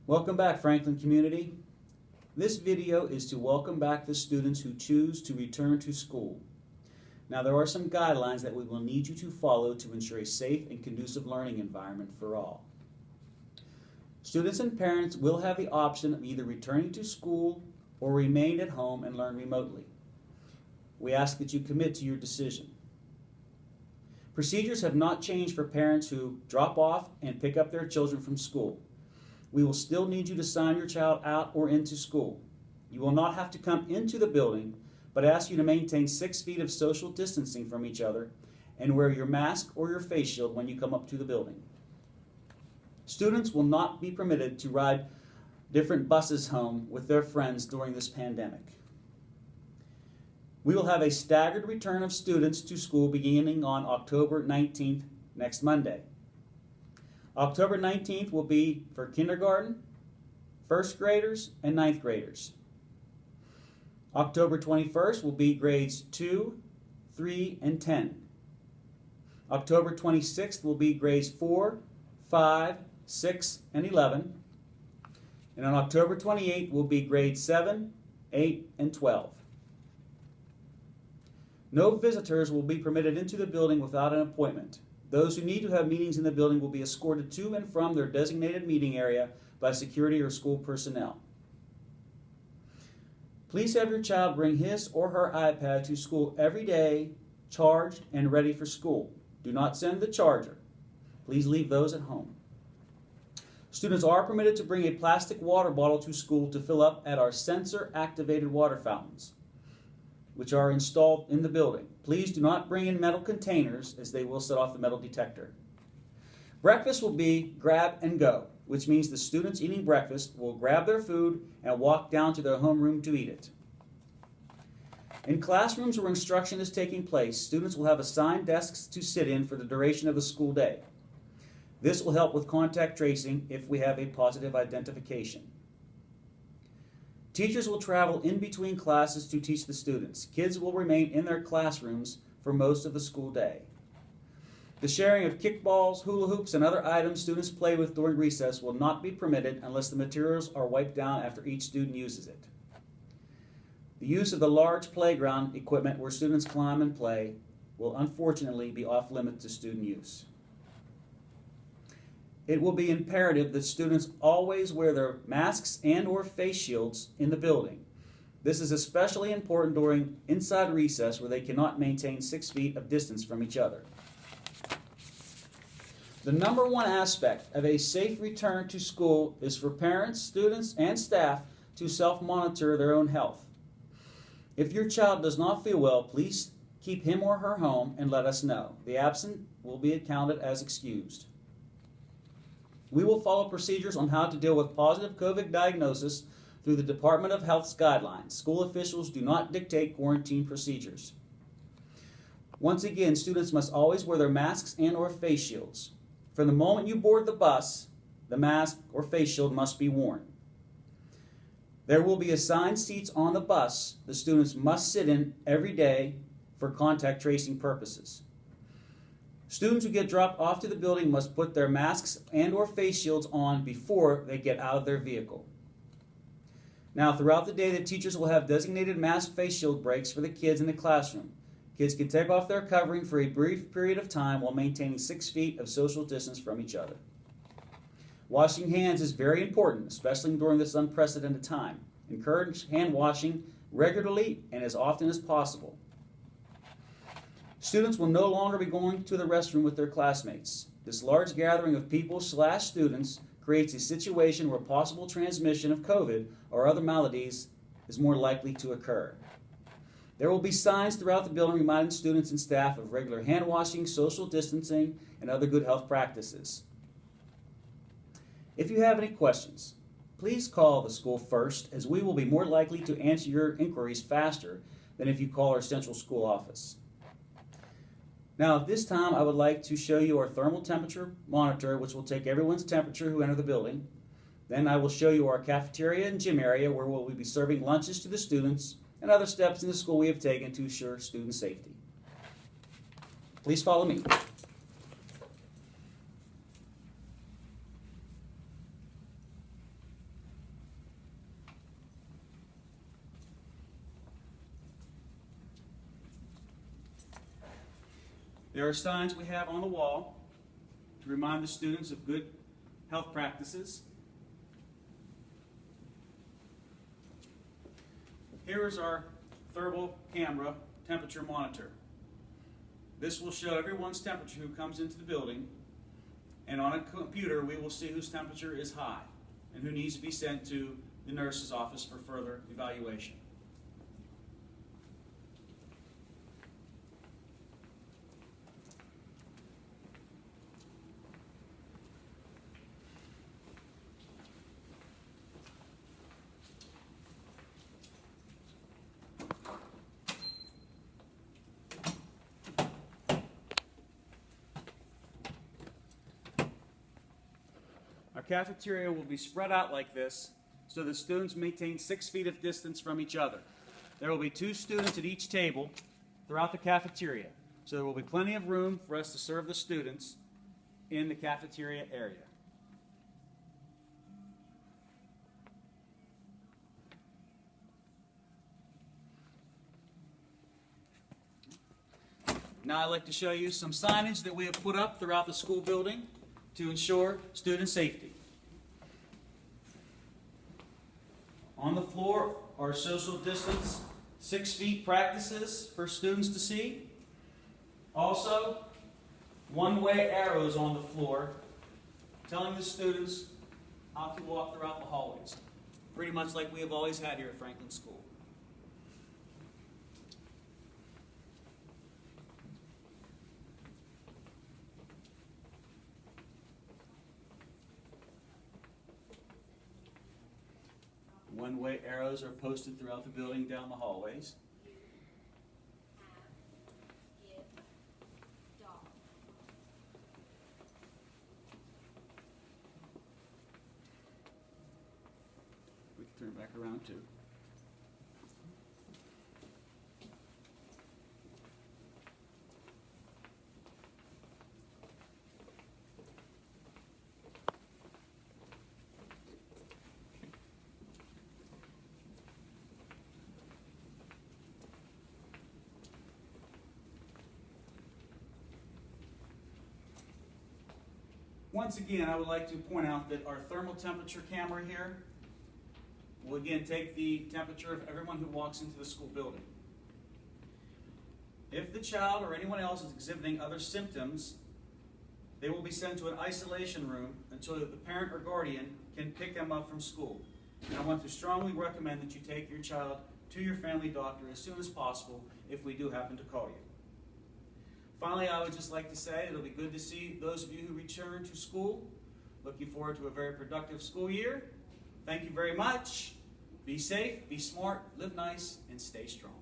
Welcome back, Franklin community. This video is to welcome back the students who choose to return to school. Now, there are some guidelines that we will need you to follow to ensure a safe and conducive learning environment for all. Students and parents will have the option of either returning to school or remain at home and learn remotely. We ask that you commit to your decision. Procedures have not changed for parents who drop off and pick up their children from school. We will still need you to sign your child out or into school. You will not have to come into the building, but ask you to maintain 6 feet of social distancing from each other and wear your mask or your face shield when you come up to the building. Students will not be permitted to ride different buses home with their friends during this pandemic. We will have a staggered return of students to school beginning on October 19th, next Monday. October 19th will be for kindergarten, first graders, and ninth graders. October 21st will be grades 2, 3, and 10. October 26th will be grades 4, 5, 6, and 11. And on October 28th will be grades 7, 8, and 12. No visitors will be permitted into the building without an appointment. Those who need to have meetings in the building will be escorted to and from their designated meeting area by security or school personnel. Please have your child bring his or her iPad to school every day, charged and ready for school. Do not send the charger. Please leave those at home. Students are permitted to bring a plastic water bottle to school to fill up at our sensor-activated water fountains, which are installed in the building. Please do not bring in metal containers, as they will set off the metal detector. Breakfast will be grab and go, which means the students eating breakfast will grab their food and walk down to their homeroom to eat it. In classrooms where instruction is taking place, students will have assigned desks to sit in for the duration of the school day. This will help with contact tracing if we have a positive identification. Teachers will travel in between classes to teach the students. Kids will remain in their classrooms for most of the school day. The sharing of kickballs, hula hoops, and other items students play with during recess will not be permitted unless the materials are wiped down after each student uses it. The use of the large playground equipment where students climb and play will unfortunately be off limits to student use. It will be imperative that students always wear their masks and or face shields in the building. This is especially important during inside recess where they cannot maintain 6 feet of distance from each other. The number one aspect of a safe return to school is for parents, students, and staff to self-monitor their own health. If your child does not feel well, please keep him or her home and let us know. The absent will be accounted as excused. We will follow procedures on how to deal with positive COVID diagnosis through the Department of Health's guidelines. School officials do not dictate quarantine procedures. Once again, students must always wear their masks and or face shields. From the moment you board the bus, the mask or face shield must be worn. There will be assigned seats on the bus the students must sit in every day for contact tracing purposes. Students who get dropped off to the building must put their masks and or face shields on before they get out of their vehicle. Now, throughout the day, the teachers will have designated mask face shield breaks for the kids in the classroom. Kids can take off their covering for a brief period of time while maintaining 6 feet of social distance from each other. Washing hands is very important, especially during this unprecedented time. Encourage hand washing regularly and as often as possible. Students will no longer be going to the restroom with their classmates. This large gathering of people/students creates a situation where possible transmission of COVID or other maladies is more likely to occur. There will be signs throughout the building reminding students and staff of regular hand washing, social distancing, and other good health practices. If you have any questions, please call the school first, as we will be more likely to answer your inquiries faster than if you call our central school office. Now, at this time, I would like to show you our thermal temperature monitor, which will take everyone's temperature who enter the building. Then I will show you our cafeteria and gym area, where we'll be serving lunches to the students, and other steps in the school we have taken to ensure student safety. Please follow me. There are signs we have on the wall to remind the students of good health practices. Here is our thermal camera temperature monitor. This will show everyone's temperature who comes into the building, and on a computer we will see whose temperature is high and who needs to be sent to the nurse's office for further evaluation. Our cafeteria will be spread out like this so that students maintain 6 feet of distance from each other. There will be 2 students at each table throughout the cafeteria, so there will be plenty of room for us to serve the students in the cafeteria area. Now I'd like to show you some signage that we have put up throughout the school building to ensure student safety. On the floor are social distance 6 feet practices for students to see. Also, one-way arrows on the floor telling the students how to walk throughout the hallways. Pretty much like we have always had here at Franklin School. One-way arrows are posted throughout the building down the hallways. We can turn it back around too. Once again, I would like to point out that our thermal temperature camera here will again take the temperature of everyone who walks into the school building. If the child or anyone else is exhibiting other symptoms, they will be sent to an isolation room until the parent or guardian can pick them up from school. And I want to strongly recommend that you take your child to your family doctor as soon as possible if we do happen to call you. Finally, I would just like to say it'll be good to see those of you who return to school. Looking forward to a very productive school year. Thank you very much. Be safe, be smart, live nice, and stay strong.